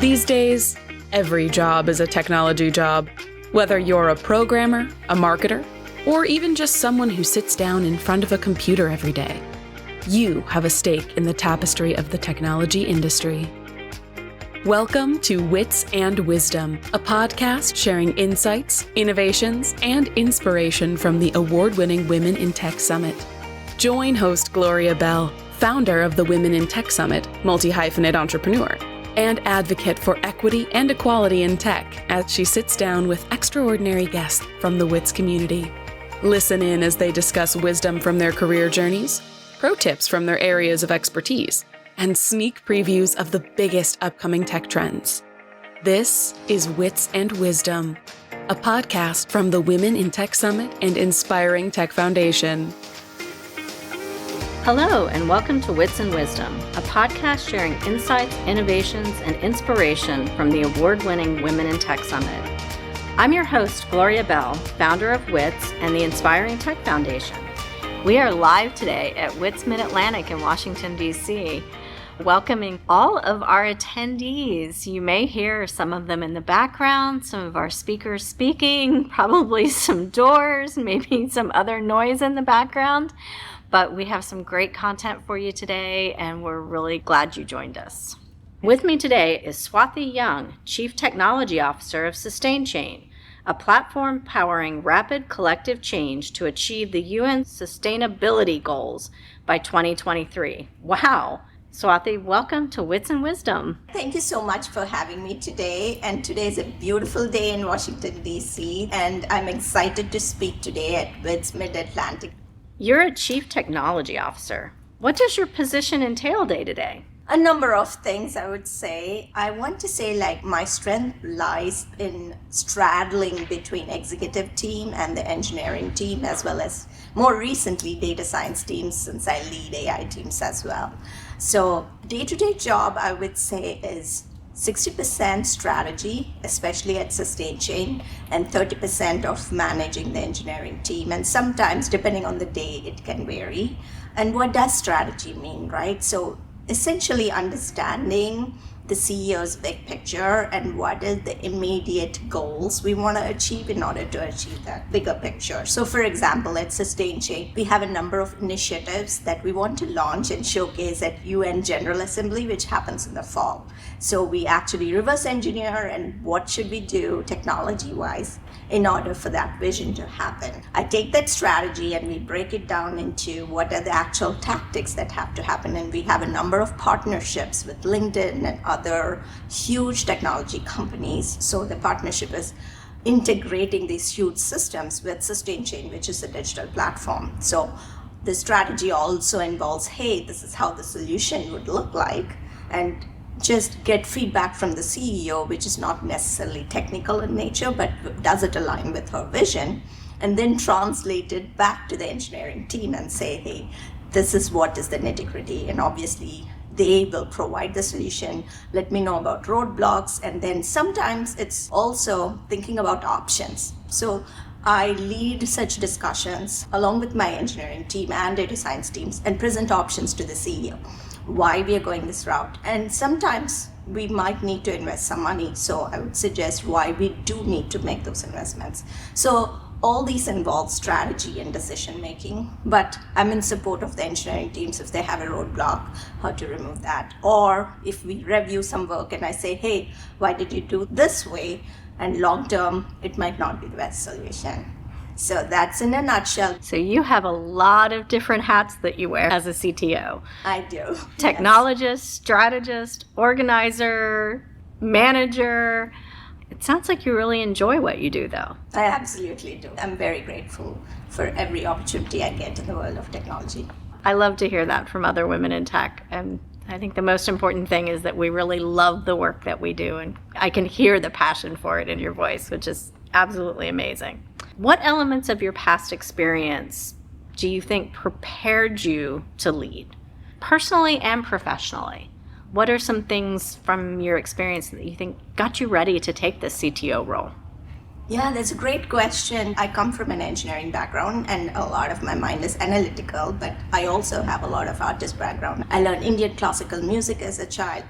These days, every job is a technology job. Whether you're a programmer, a marketer, or even just someone who sits down in front of a computer every day, you have a stake in the tapestry of the technology industry. Welcome to Wits and Wisdom, a podcast sharing insights, innovations, and inspiration from the award-winning Women in Tech Summit. Join host Gloria Bell, founder of the Women in Tech Summit, multi-hyphenate entrepreneur, and advocate for equity and equality in tech, as she sits down with extraordinary guests from the WITS community. Listen in as they discuss wisdom from their career journeys, pro tips from their areas of expertise, and sneak previews of the biggest upcoming tech trends. This is Wits and Wisdom, a podcast from the Women in Tech Summit and Inspiring Tech Foundation. Hello, and welcome to Wits and Wisdom, a podcast sharing insights, innovations, and inspiration from the award-winning Women in Tech Summit. I'm your host, Gloria Bell, founder of WITS and the Inspiring Tech Foundation. We are live today at WITS Midatlantic in Washington, D.C., welcoming all of our attendees. You may hear some of them in the background, some of our speakers speaking, probably some doors, maybe some other noise in the background. But we have some great content for you today, and we're really glad you joined us. With me today is Swathi Young, Chief Technology Officer of SustainChain, a platform powering rapid collective change to achieve the UN Sustainability Goals by 2023. Wow! Swathi, welcome to Wits and Wisdom. Thank you so much for having me today. And today is a beautiful day in Washington, D.C., and I'm excited to speak today at WITS Midatlantic. You're a Chief Technology Officer. What does your position entail day to day? A number of things, I would say. I want to say, my strength lies in straddling between executive team and the engineering team, as well as more recently data science teams, since I lead AI teams as well. So day-to-day job, I would say, is 60% strategy, especially at SustainChain, and 30% of managing the engineering team. And sometimes, depending on the day, it can vary. And what does strategy mean, right? So essentially understanding the CEO's big picture and what is the immediate goals we want to achieve in order to achieve that bigger picture. So for example, at SustainChain, we have a number of initiatives that we want to launch and showcase at UN General Assembly, which happens in the fall. So we actually reverse engineer and what should we do technology-wise in order for that vision to happen. I take that strategy and we break it down into what are the actual tactics that have to happen. And we have a number of partnerships with LinkedIn and other huge technology companies. So the partnership is integrating these huge systems with SustainChain, which is a digital platform. So the strategy also involves, hey, this is how the solution would look like, and just get feedback from the CEO, which is not necessarily technical in nature, but does it align with her vision, and then translate it back to the engineering team and say, hey, this is what is the nitty-gritty, and obviously they will provide the solution, let me know about roadblocks, and then sometimes it's also thinking about options. So I lead such discussions along with my engineering team and data science teams and present options to the CEO, why we are going this route. And sometimes we might need to invest some money. So I would suggest why we do need to make those investments. So all these involve strategy and decision making, but I'm in support of the engineering teams if they have a roadblock, how to remove that. Or if we review some work and I say, hey, why did you do this way? And long term, it might not be the best solution. So that's in a nutshell. So you have a lot of different hats that you wear as a CTO. I do. Technologist, yes. Strategist, organizer, manager. It sounds like you really enjoy what you do, though. I absolutely do. I'm very grateful for every opportunity I get in the world of technology. I love to hear that from other women in tech. And I think the most important thing is that we really love the work that we do. And I can hear the passion for it in your voice, which is absolutely amazing. What elements of your past experience do you think prepared you to lead, personally and professionally? What are some things from your experience that you think got you ready to take this CTO role? Yeah, that's a great question. I come from an engineering background and a lot of my mind is analytical, but I also have a lot of artist background. I learned Indian classical music as a child,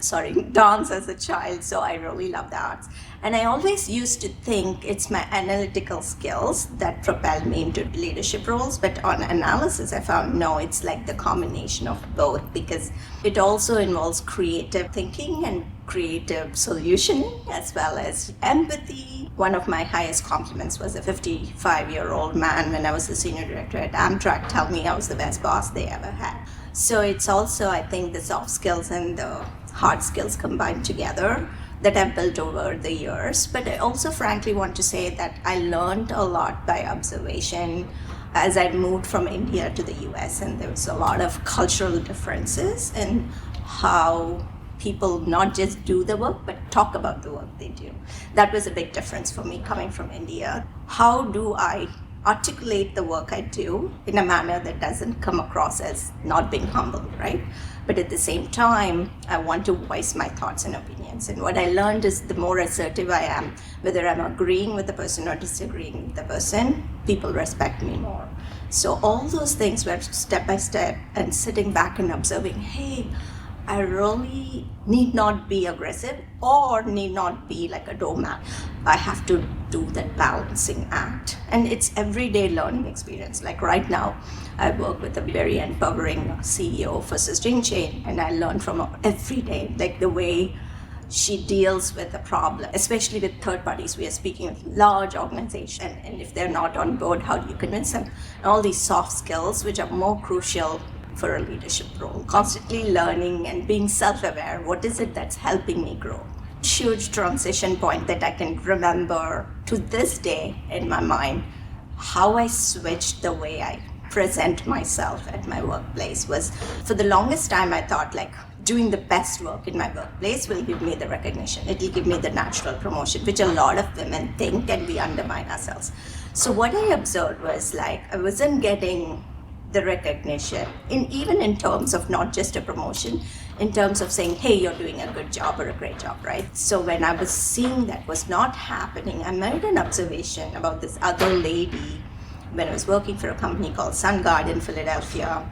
dance as a child, so I really love the arts. And I always used to think it's my analytical skills that propelled me into leadership roles, but on analysis, I found no, it's like the combination of both because it also involves creative thinking and creative solutioning as well as empathy. One of my highest compliments was a 55-year-old man when I was the senior director at Amtrak tell me I was the best boss they ever had. So it's also, I think, the soft skills and the hard skills combined together that I've built over the years. But I also frankly want to say that I learned a lot by observation as I moved from India to the US, and there was a lot of cultural differences in how people not just do the work but talk about the work they do. That was a big difference for me coming from India. How do I articulate the work I do in a manner that doesn't come across as not being humble, right? But at the same time, I want to voice my thoughts and opinions. And what I learned is the more assertive I am, whether I'm agreeing with the person or disagreeing with the person, people respect me more. So all those things were step by step and sitting back and observing, hey, I really need not be aggressive or need not be like a doormat. I have to do that balancing act. And it's everyday learning experience. Like right now, I work with a very empowering CEO for Sustain Chain, and I learn from her every day, like the way she deals with a problem, especially with third parties. We are speaking of large organizations, and if they're not on board, how do you convince them? And all these soft skills, which are more crucial for a leadership role, constantly learning and being self-aware. What is it that's helping me grow? Huge transition point that I can remember to this day in my mind, how I switched the way I present myself at my workplace was, for the longest time I thought like doing the best work in my workplace will give me the recognition. It will give me the natural promotion, which a lot of women think, and we undermine ourselves. So what I observed was like I wasn't getting the recognition, even in terms of not just a promotion, in terms of saying, hey, you're doing a good job or a great job, right? So when I was seeing that was not happening, I made an observation about this other lady when I was working for a company called SunGuard in Philadelphia.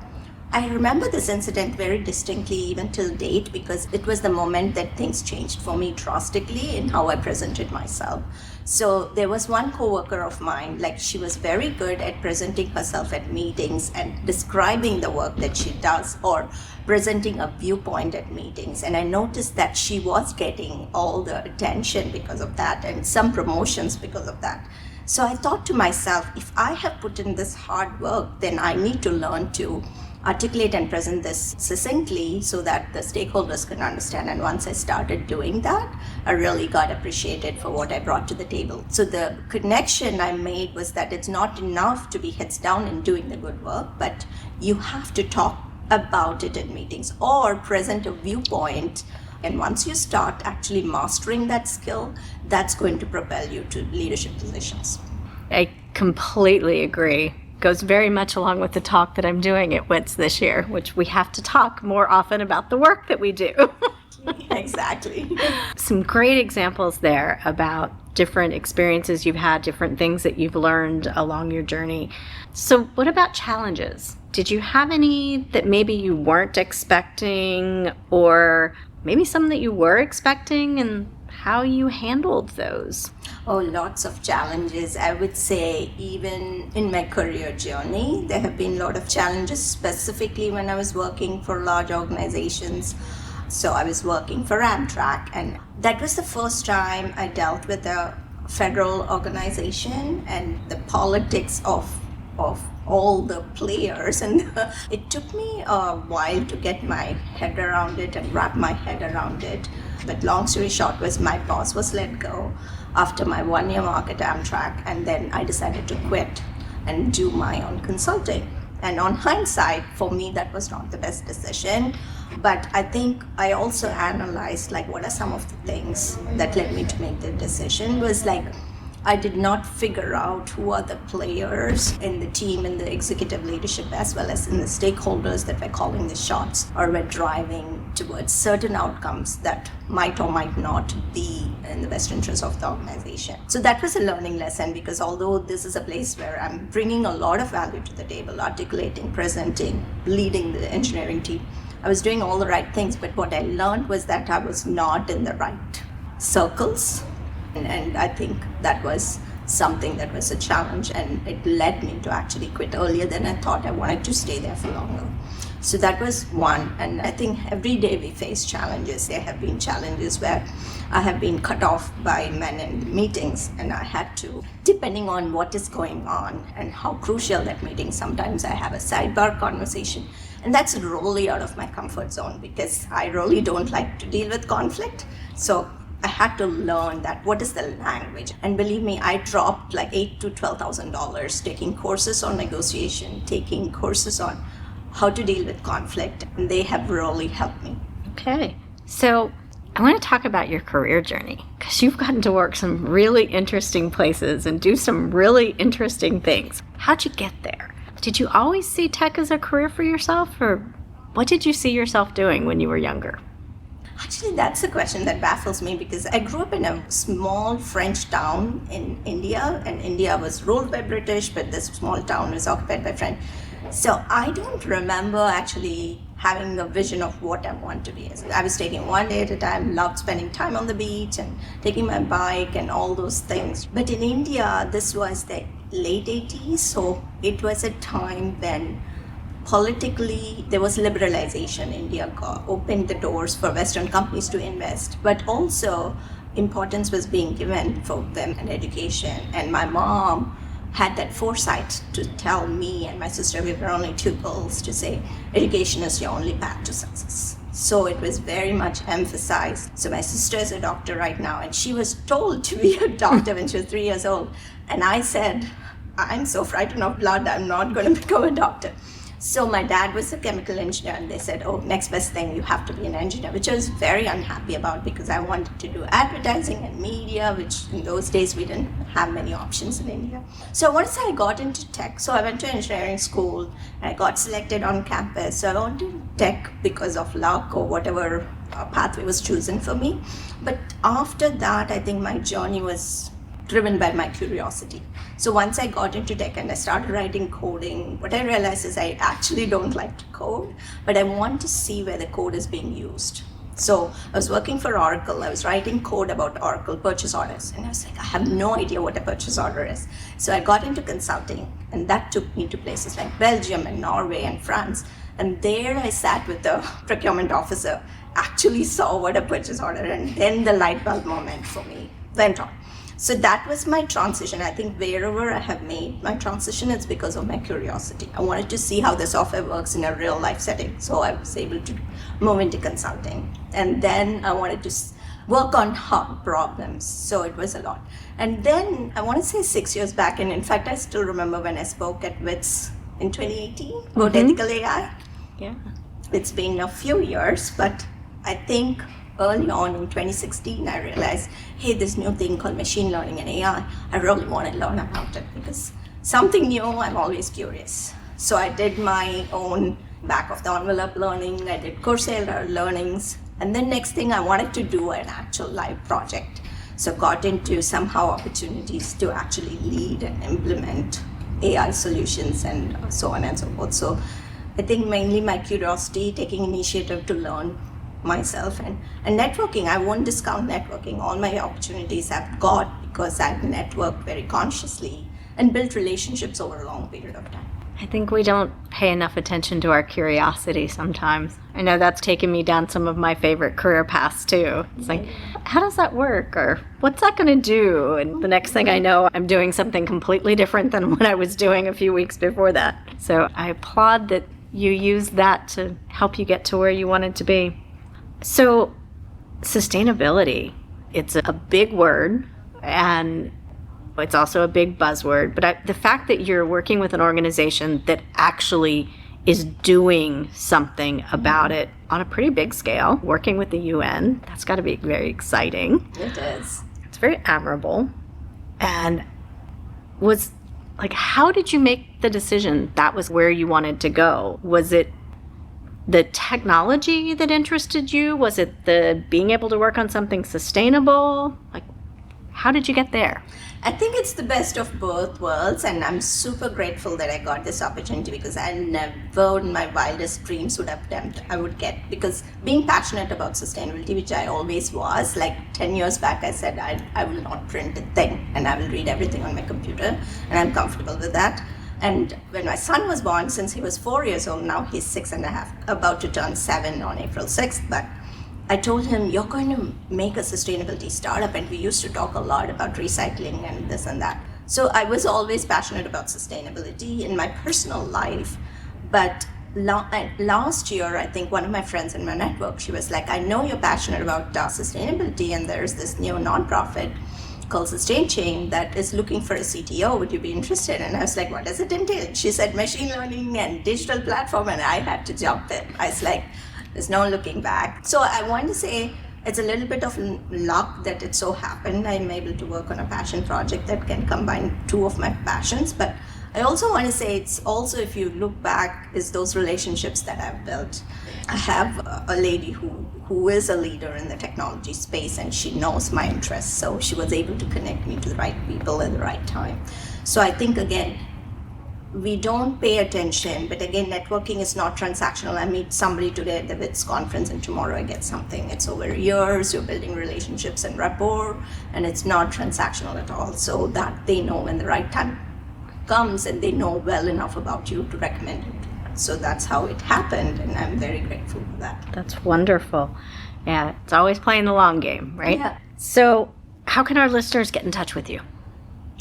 I remember this incident very distinctly even till date because it was the moment that things changed for me drastically in how I presented myself. So there was one coworker of mine, like she was very good at presenting herself at meetings and describing the work that she does or presenting a viewpoint at meetings. And I noticed that she was getting all the attention because of that and some promotions because of that. So I thought to myself, if I have put in this hard work, then I need to learn to articulate and present this succinctly so that the stakeholders can understand. And once I started doing that, I really got appreciated for what I brought to the table. So the connection I made was that it's not enough to be heads down and doing the good work, but you have to talk about it in meetings or present a viewpoint. And once you start actually mastering that skill, that's going to propel you to leadership positions. I completely agree. Goes very much along with the talk that I'm doing at WITS this year, which we have to talk more often about the work that we do. Exactly. Some great examples there about different experiences you've had, different things that you've learned along your journey. So what about challenges? Did you have any that maybe you weren't expecting, or maybe some that you were expecting, and how you handled those? Oh, lots of challenges. I would say even in my career journey, there have been a lot of challenges, specifically when I was working for large organizations. So I was working for Amtrak, and that was the first time I dealt with a federal organization and the politics of all the players, and it took me a while to get my head around it and wrap my head around it. But long story short was my boss was let go after my 1-year mark at Amtrak, and then I decided to quit and do my own consulting. And on hindsight, for me, that was not the best decision. But I think I also analyzed like what are some of the things that led me to make the decision was like, I did not figure out who are the players in the team, in the executive leadership, as well as in the stakeholders that were calling the shots or were driving towards certain outcomes that might or might not be in the best interest of the organization. So that was a learning lesson, because although this is a place where I'm bringing a lot of value to the table, articulating, presenting, leading the engineering team, I was doing all the right things, but what I learned was that I was not in the right circles. And I think that was something that was a challenge, and it led me to actually quit earlier than I thought. I wanted to stay there for longer. So that was one. And I think every day we face challenges. There have been challenges where I have been cut off by men in meetings, and I had to, depending on what is going on and how crucial that meeting, sometimes I have a sidebar conversation. And that's really out of my comfort zone, because I really don't like to deal with conflict. So I had to learn that what is the language. And believe me, I dropped like $8,000 to $12,000 taking courses on negotiation, taking courses on how to deal with conflict, and they have really helped me. Okay. So I want to talk about your career journey, because you've gotten to work some really interesting places and do some really interesting things. How'd you get there? Did you always see tech as a career for yourself, or what did you see yourself doing when you were younger? Actually, that's a question that baffles me, because I grew up in a small French town in India, and India was ruled by British, but this small town was occupied by French. So I don't remember actually having a vision of what I want to be. I was taking one day at a time, loved spending time on the beach and taking my bike and all those things. But in India, this was the late 80s, so it was a time when politically there was liberalization. India opened the doors for Western companies to invest, but also importance was being given for women and education. And my mom had that foresight to tell me and my sister, we were only two girls, to say education is your only path to success. So it was very much emphasized. So my sister is a doctor right now, and she was told to be a doctor when she was 3 years old. And I said, I'm so frightened of blood, I'm not going to become a doctor. So my dad was a chemical engineer, and they said, oh, next best thing, you have to be an engineer, which I was very unhappy about, because I wanted to do advertising and media, which in those days we didn't have many options in India. So once I got into tech, so I went to engineering school, and I got selected on campus. So I went to tech because of luck or whatever pathway was chosen for me. But after that, I think my journey was driven by my curiosity. So once I got into tech and I started writing coding, what I realized is I actually don't like to code, but I want to see where the code is being used. So I was working for Oracle. I was writing code about Oracle purchase orders, and I was like, I have no idea what a purchase order is. So I got into consulting, and that took me to places like Belgium and Norway and France. And there I sat with the procurement officer, actually saw what a purchase order, and then the light bulb moment for me went on. So that was my transition. I think wherever I have made my transition, it's because of my curiosity. I wanted to see how the software works in a real life setting. So I was able to move into consulting. And then I wanted to work on hard problems. So it was a lot. And then I want to say 6 years back, and in fact, I still remember when I spoke at WITS in 2018 about ethical AI. Yeah. It's been a few years, but I think early on in 2016, I realized, hey, this new thing called machine learning and AI, I really want to learn about it, because something new, I'm always curious. So I did my own back of the envelope learning, I did Coursera learnings, and then next thing I wanted to do an actual live project. So got into somehow opportunities to actually lead and implement AI solutions and so on and so forth. So I think mainly my curiosity, taking initiative to learn myself, and networking. I won't discount networking. All my opportunities I've got because I've networked very consciously and built relationships over a long period of time. I think we don't pay enough attention to our curiosity sometimes. I know that's taken me down some of my favorite career paths too. It's like, how does that work? Or what's that going to do? And the next thing I know, I'm doing something completely different than what I was doing a few weeks before that. So I applaud that you used that to help you get to where you wanted to be. So sustainability, it's a big word, and it's also a big buzzword, but the fact that you're working with an organization that actually is doing something about it on a pretty big scale, working with the UN, that's got to be very exciting. It is. It's very admirable. And how did you make the decision that was where you wanted to go? Was it the technology that interested you? Was it the being able to work on something sustainable? How did you get there? I think it's the best of both worlds, and I'm super grateful that I got this opportunity, because I never in my wildest dreams would have dreamt I would get, because being passionate about sustainability, which I always was, 10 years back I said I will not print a thing and I will read everything on my computer, and I'm comfortable with that. And when my son was born, since he was 4 years old, now he's 6.5, about to turn 7 on April 6th, but I told him, you're going to make a sustainability startup, and we used to talk a lot about recycling and this and that. So I was always passionate about sustainability in my personal life. But last year, I think one of my friends in my network, she was like, I know you're passionate about sustainability, and there's this new nonprofit called Sustain Chain that is looking for a CTO. Would you be interested? And I was like, what does it entail? She said machine learning and digital platform, and I had to jump in. I was like, there's no looking back. So I want to say it's a little bit of luck that it so happened I'm able to work on a passion project that can combine two of my passions. But I also want to say it's also, if you look back, is those relationships that I've built. I have a lady who is a leader in the technology space, and she knows my interests. So she was able to connect me to the right people at the right time. So I think, again, we don't pay attention, but again, networking is not transactional. I meet somebody today at the WITS conference and tomorrow I get something. It's over years, you're building relationships and rapport, and it's not transactional at all. So that they know when the right time comes, and they know well enough about you to recommend it. So that's how it happened, and I'm very grateful for that. That's wonderful. Yeah, it's always playing the long game, right? Yeah. So how can our listeners get in touch with you?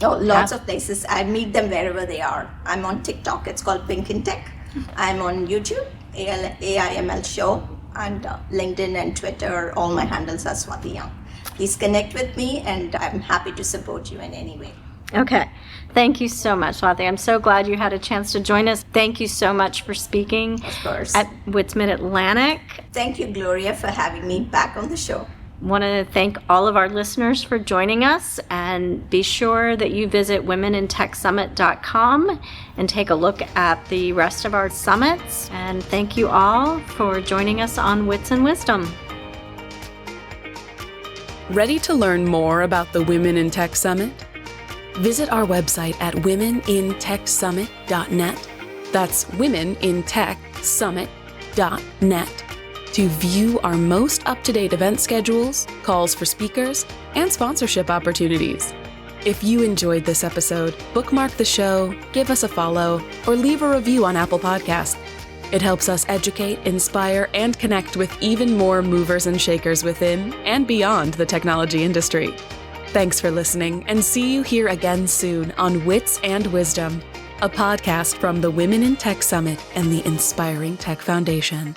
Oh, lots of places. I meet them wherever they are. I'm on TikTok. It's called Pink in Tech. I'm on YouTube, AIML Show, and LinkedIn and Twitter. All my handles are Swathi Young. Please connect with me, and I'm happy to support you in any way. Okay. Thank you so much, Swathi. I'm so glad you had a chance to join us. Thank you so much for speaking Of course. at WITS Midatlantic. Thank you, Gloria, for having me back on the show. Want to thank all of our listeners for joining us, and be sure that you visit womenintechsummit.com and take a look at the rest of our summits. And thank you all for joining us on Wits and Wisdom. Ready to learn more about the Women in Tech Summit? Visit our website at womenintechsummit.net. That's womenintechsummit.net. to view our most up-to-date event schedules, calls for speakers, and sponsorship opportunities. If you enjoyed this episode, bookmark the show, give us a follow, or leave a review on Apple Podcasts. It helps us educate, inspire, and connect with even more movers and shakers within and beyond the technology industry. Thanks for listening, and see you here again soon on Wits and Wisdom, a podcast from the Women in Tech Summit and the Inspiring Tech Foundation.